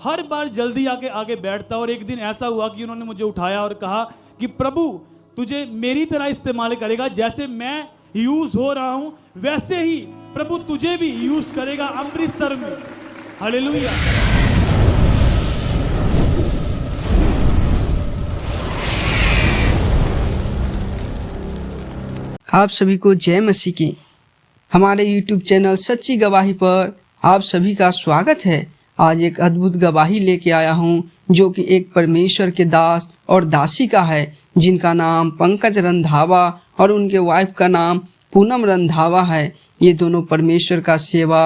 हर बार जल्दी आके आगे बैठता। और एक दिन ऐसा हुआ कि उन्होंने मुझे उठाया और कहा कि प्रभु तुझे मेरी तरह इस्तेमाल करेगा, जैसे मैं यूज हो रहा हूं वैसे ही प्रभु तुझे भी यूज करेगा अमृतसर में। हालेलुया। आप सभी को जय मसीह की। हमारे YouTube चैनल सच्ची गवाही पर आप सभी का स्वागत है। आज एक अद्भुत गवाही लेके आया हूँ जो कि एक परमेश्वर के दास और दासी का है, जिनका नाम पंकज रंधावा और उनके वाइफ का नाम पूनम रंधावा है। ये दोनों परमेश्वर का सेवा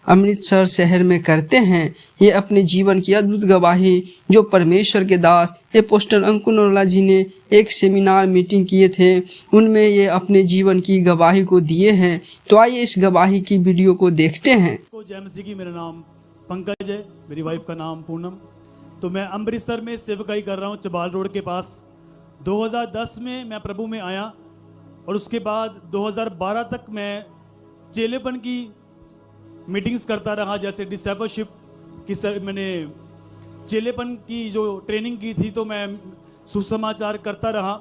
अमृतसर शहर में करते हैं। ये अपने जीवन की अद्भुत गवाही जो परमेश्वर के दास अपोस्टल अंकुर नरोला जी ने एक सेमिनार मीटिंग किए थे, उनमें ये अपने जीवन की गवाही को दिए हैं। तो आइए इस गवाही की वीडियो को देखते हैं। जय मसीह की। मेरा नाम पंकज है, मेरी वाइफ का नाम पूनम। तो मैं अमृतसर में सेवकाई कर रहा हूँ, चबाल रोड के पास। 2010 में मैं प्रभु में आया और उसके बाद 2012 तक मैं चेलेपन की मीटिंग्स करता रहा। जैसे डिसेबलशिप की मैंने चेलेपन की जो ट्रेनिंग की थी, तो मैं सुसमाचार करता रहा।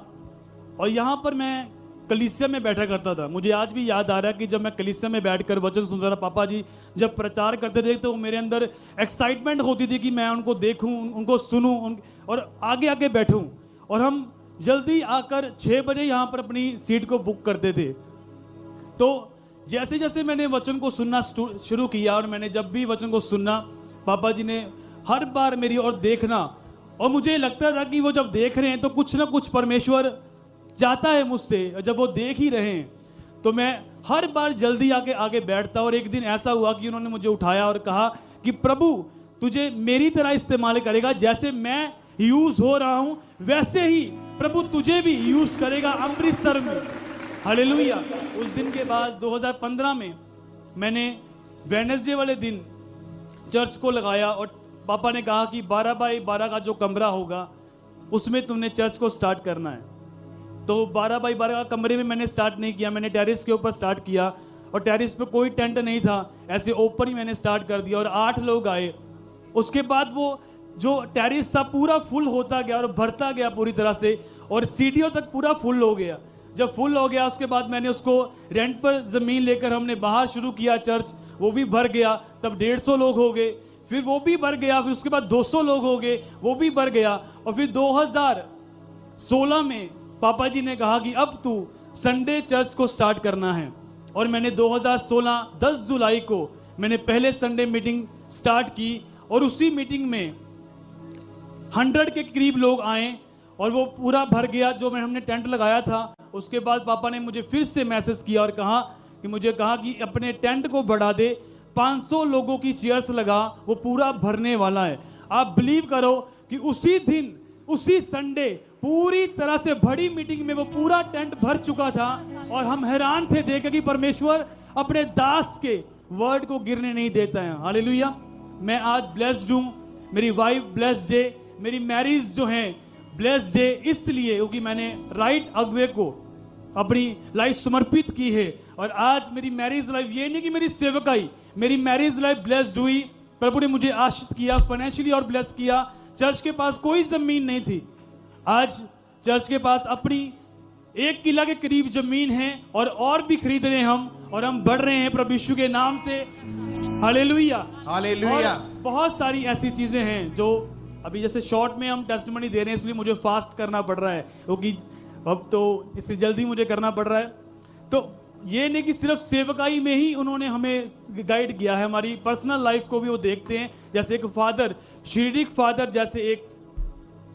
और यहाँ पर मैं कलीसिया में बैठा करता था। मुझे आज भी याद आ रहा है कि जब मैं कलीसिया में बैठकर वचन सुनता था, पापा जी जब प्रचार करते थे तो मेरे अंदर एक्साइटमेंट होती थी कि मैं उनको देखूं, उनको सुनूं और आगे आगे बैठूं। और हम जल्दी आकर 6 बजे यहाँ पर अपनी सीट को बुक करते थे। तो जैसे जैसे मैंने वचन को सुनना शुरू किया और मैंने जब भी वचन को सुनना, पापा जी ने हर बार मेरी ओर देखना, और मुझे लगता था कि वो जब देख रहे हैं तो कुछ ना कुछ परमेश्वर चाहता है मुझसे। जब वो देख ही रहे हैं तो मैं हर बार जल्दी आके आगे बैठता। और एक दिन ऐसा हुआ कि उन्होंने मुझे उठाया और कहा कि प्रभु तुझे मेरी तरह इस्तेमाल करेगा, जैसे मैं यूज हो रहा हूं वैसे ही प्रभु तुझे भी यूज करेगा अमृतसर में। हालेलुया। उस दिन के बाद 2015 में मैंने वेडनेसडे वाले दिन चर्च को लगाया और पापा ने कहा कि 12 बाई 12 का जो कमरा होगा उसमें तुमने चर्च को स्टार्ट करना है। तो 12 बाई 12 का कमरे में मैंने स्टार्ट नहीं किया, मैंने टेरिस के ऊपर स्टार्ट किया। और टेरिस पे कोई टेंट नहीं था, ऐसे ओपन ही मैंने स्टार्ट कर दिया और 8 लोग आए। उसके बाद वो जो टेरिस था पूरा फुल होता गया और भरता गया पूरी तरह से, और सीढ़ियों तक पूरा फुल हो गया। जब फुल हो गया उसके बाद मैंने उसको रेंट पर ज़मीन लेकर हमने बाहर शुरू किया चर्च, वो भी भर गया। तब 150 लोग हो गए, फिर वो भी भर गया, फिर उसके बाद 200 लोग हो गए, वो भी भर गया। और फिर 2016 में पापा जी ने कहा कि अब तू संडे चर्च को स्टार्ट करना है। और मैंने 2016 10 जुलाई को मैंने पहले संडे मीटिंग स्टार्ट की और उसी मीटिंग में 100 के करीब लोग आए और वो पूरा भर गया जो हमने टेंट लगाया था। उसके बाद पापा ने मुझे फिर से मैसेज किया और मुझे कहा कि अपने टेंट को बढ़ा दे, 500 लोगों की चेयर्स लगा, वो पूरा भरने वाला है। आप बिलीव करो कि उसी दिन उसी संडे पूरी तरह से बड़ी मीटिंग में वो पूरा टेंट भर चुका था। और हम हैरान थे देख कि परमेश्वर अपने दास के वर्ड को गिरने नहीं देता है। हालेलुया। मैं आज ब्लेस्ड हूं, मेरी वाइफ ब्लेस्ड है, मेरी मैरिज जो है ब्लेस्ड है, इसलिए क्योंकि मैंने राइट अगवे को अपनी लाइफ समर्पित की है। और आज मेरी मैरिज लाइफ, ये नहीं कि मेरी सेवकाई, मेरी मैरिज लाइफ ब्लेस्ड हुई। प्रभु ने मुझे आशीष किया, फाइनेंशियली और ब्लेस किया। चर्च के पास कोई जमीन नहीं थी, आज चर्च के पास अपनी 1 किला के करीब जमीन है और भी खरीद रहे हैं हम, और हम बढ़ रहे हैं प्रभु यीशु के नाम से। Hallelujah hallelujah. बहुत सारी ऐसी चीजें हैं जो अभी जैसे शॉर्ट में हम टेस्टिमनी दे रहे हैं, इसलिए मुझे फास्ट करना पड़ रहा है क्योंकि अब तो इससे जल्दी मुझे करना पड़ रहा है। तो ये नहीं कि सिर्फ सेवकाई में ही उन्होंने हमें गाइड किया है, हमारी पर्सनल लाइफ को भी वो देखते हैं। जैसे एक फादर, शारीरिक फादर जैसे एक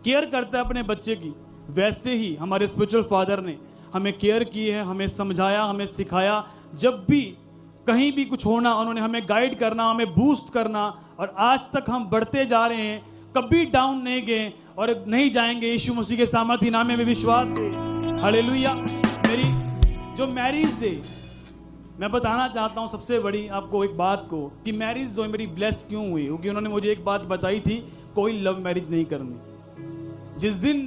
केयर करता है अपने बच्चे की, वैसे ही हमारे स्पिरिचुअल फादर ने हमें केयर की है, हमें समझाया, हमें सिखाया। जब भी कहीं भी कुछ होना उन्होंने हमें गाइड करना, हमें बूस्ट करना, और आज तक हम बढ़ते जा रहे हैं, कभी डाउन नहीं गए और नहीं जाएंगे। यीशु मसीह के सामर्थ्य नाम में विश्वास है। हालेलुया। मेरी जो मैरिज है, मैं बताना चाहता हूँ सबसे बड़ी आपको एक बात को कि मैरिज जो मेरी ब्लेस क्यों हुई, क्योंकि उन्होंने मुझे एक बात बताई थी, कोई लव मैरिज नहीं करनी। जिस दिन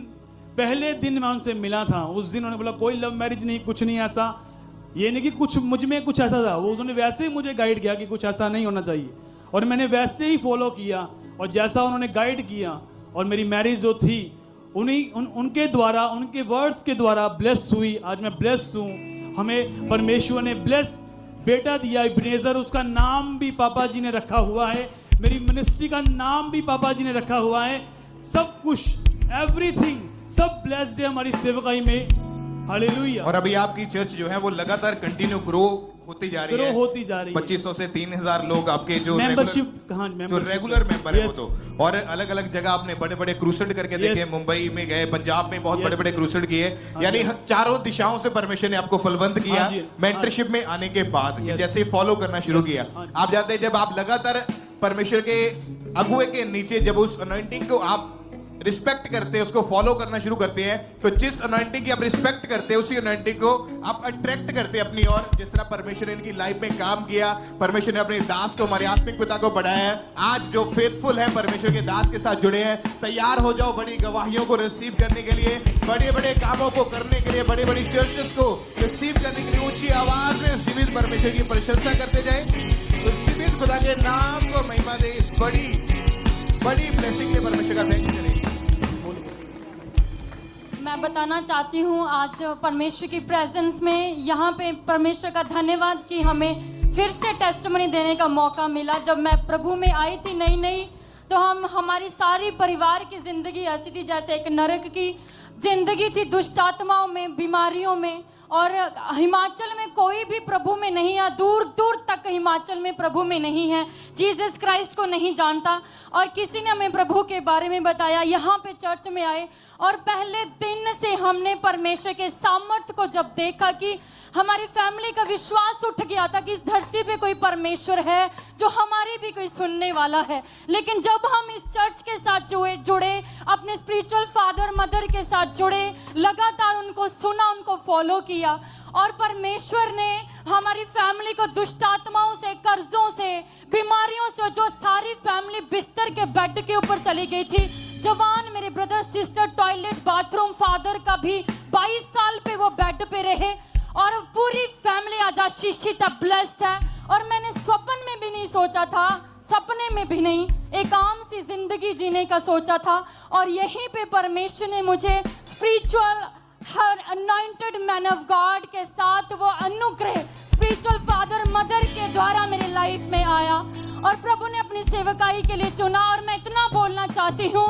पहले दिन मैं उनसे मिला था उस दिन उन्होंने बोला कोई लव मैरिज नहीं, कुछ नहीं ऐसा। ये नहीं कि कुछ मुझ में कुछ ऐसा था, वो उन्होंने वैसे ही मुझे गाइड किया कि कुछ ऐसा नहीं होना चाहिए, और मैंने वैसे ही फॉलो किया। और जैसा उन्होंने गाइड किया और मेरी मैरिज जो थी उनके द्वारा, उनके वर्ड्स के द्वारा ब्लेस हुई। आज मैं ब्लेस हूँ। हमें परमेश्वर ने ब्लेस बेटा दिया इब्नेजर, उसका नाम भी पापा जी ने रखा हुआ है। मेरी मिनिस्ट्री का नाम भी पापा जी ने रखा हुआ है। सब कुछ, एवरीथिंग, सब ब्लेस्ड है हमारी सेवकाई में। हालेलुया। और अभी आपकी चर्च जो है वो लगातार कंटिन्यू ग्रो होती जा रही है। 2500 से 3000 लोग आपके जो रेगुलर मेंबर है वो तो। और अलग अलग जगह आपने बड़े बड़े क्रूसेड करके देखे, मुंबई में गए, पंजाब में बहुत बड़े बड़े क्रूसेड किए। यानी चारों दिशाओं से परमेश्वर ने आपको फलवंत किया मेंटरशिप में आने के बाद, जैसे फॉलो करना शुरू किया। आप जानते हैं जब आप लगातार परमेश्वर के अगुए के नीचे जब उस अनॉइंटिंग को आप रिस्पेक्ट करते हैं, उसको फॉलो करना शुरू करते हैं, तो जिस अनॉइंटिंग की आप रिस्पेक्ट करते हैं उसी अनॉइंटिंग को आप अट्रैक्ट करते हैं अपनी ओर। जिस तरह परमेश्वर ने इनकी लाइफ में काम किया, परमेश्वर ने अपने दास को, हमारे आत्मिक पिता को बढ़ाया है। आज जो फेथफुल है परमेश्वर के दास के साथ जुड़े हैं, तैयार हो जाओ बड़ी गवाहियों को रिसीव करने के लिए, बड़े बड़े कामों को करने के लिए, बड़ी बड़ी चर्चेस को रिसीव करने के लिए। ऊंची आवाज में जीवित परमेश्वर की प्रशंसा करते जाए, तो जीवित खुदा के नाम को महिमा दे। इस बड़ी बड़ी ब्लेसिंग के परमेश्वर का थैंक्स करें। मैं बताना चाहती हूँ आज परमेश्वर की प्रेजेंस में, यहाँ पे परमेश्वर का धन्यवाद कि हमें फिर से टेस्टिमनी देने का मौका मिला। जब मैं प्रभु में आई थी नई तो हमारी सारी परिवार की ज़िंदगी ऐसी थी जैसे एक नरक की ज़िंदगी थी, दुष्ट आत्माओं में, बीमारियों में। और हिमाचल में कोई भी प्रभु में नहीं है, दूर दूर तक हिमाचल में प्रभु में नहीं है, जीसस क्राइस्ट को नहीं जानता। और किसी ने हमें प्रभु के बारे में बताया, यहाँ पे चर्च में आए और पहले दिन से हमने परमेश्वर के सामर्थ्य को जब देखा कि हमारी फैमिली का विश्वास उठ गया था कि इस धरती पे कोई परमेश्वर है जो हमारी भी कोई सुनने वाला है। लेकिन जब हम इस चर्च के साथ जुड़े, अपने स्पिरिचुअल फादर मदर के साथ जुड़े, लगातार उनको सुना, उनको फॉलो किया, और परमेश्वर ने हमारी फैमिली को दुष्ट आत्माओं से, कर्जों से, बीमारियों से, जो सारी फैमिली बिस्तर के बेड के ऊपर चली गई थी, जवान मेरे brother sister, toilet, bathroom, father का भी 22 साल पे वो बेड पे रहे, और पूरी फैमिली आज आशीषित है, ब्लेस्ड है। और मैंने स्वप्न में भी नहीं सोचा था, सपने में भी नहीं, एक आम सी जिंदगी जीने का सोचा था। और यहीं पे परमेश्वर ने मुझे spiritual anointed man of God के साथ वो अनुग्रह स्पिरिचुअल फादर मदर के द्वारा मेरे लाइफ में आया और प्रभु ने अपनी सेवकाई के लिए चुना। और मैं इतना बोलना चाहती हूँ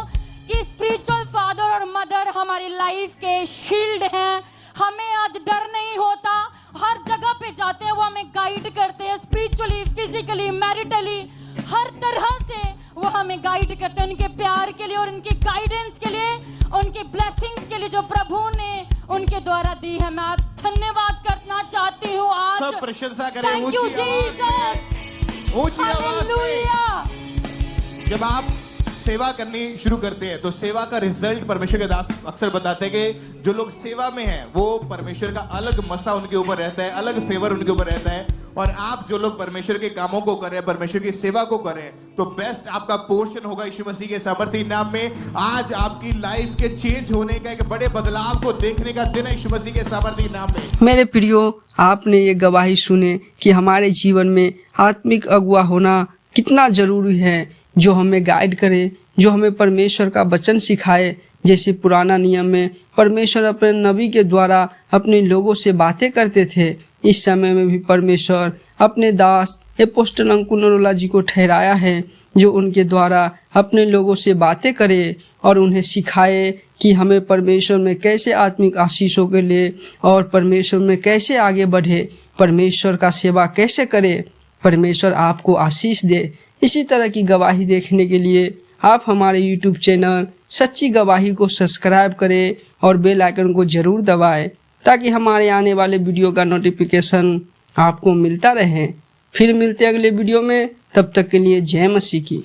कि स्पिरिचुअल फादर और मदर हमारी लाइफ के शील्ड हैं। हमें आज डर नहीं होता, हर जगह पे जाते हैं वो हमें गाइड करते हैं, स्पिरिचुअली, फिजिकली, मैरिटली, हर तरह से वो हमें गाइड करते हैं, उनके प्यार के लिए और उनके गाइडेंस के लिए, उनके ब्लेसिंग्स के लिए जो प्रभु ने उनके द्वारा दी है। मैं धन्यवाद करना चाहती हूँ आज। सब प्रशंसा करें थैंक यू जीसस, ऊंची आवाज में। जब आप सेवा करनी शुरू करते हैं तो सेवा का रिजल्ट परमेश्वर के दास अक्सर बताते हैं कि जो लोग सेवा में हैं वो परमेश्वर का अलग मसा उनके ऊपर रहता है, अलग फेवर उनके ऊपर रहता है। और आप जो लोग परमेश्वर के कामों को करें, परमेश्वर की सेवा को करें, तो बेस्ट आपका पोर्शन होगा यीशु मसीह के सामर्थ्य नाम में। आज आपकी लाइफ के चेंज होने का, एक बड़े बदलाव को देखने का दिन है यीशु मसीह के सामर्थ्य नाम में। मेरे प्रियो, आपने ये गवाही सुने कि हमारे जीवन में आत्मिक अगुआ होना कितना जरूरी है, जो हमें गाइड करे, जो हमें परमेश्वर का वचन सिखाए। जैसे पुराना नियम में परमेश्वर अपने नबी के द्वारा अपने लोगों से बातें करते थे, इस समय में भी परमेश्वर अपने दास अपोस्टल अंकुर नरोला जी को ठहराया है, जो उनके द्वारा अपने लोगों से बातें करे और उन्हें सिखाए कि हमें परमेश्वर में कैसे आत्मिक आशीषों के लिए और परमेश्वर में कैसे आगे बढ़े, परमेश्वर का सेवा कैसे करे। परमेश्वर आपको आशीष दे। इसी तरह की गवाही देखने के लिए आप हमारे YouTube चैनल सच्ची गवाही को सब्सक्राइब करें और बेल आइकन को जरूर दबाएं, ताकि हमारे आने वाले वीडियो का नोटिफिकेशन आपको मिलता रहे। फिर मिलते अगले वीडियो में, तब तक के लिए जय मसीह की।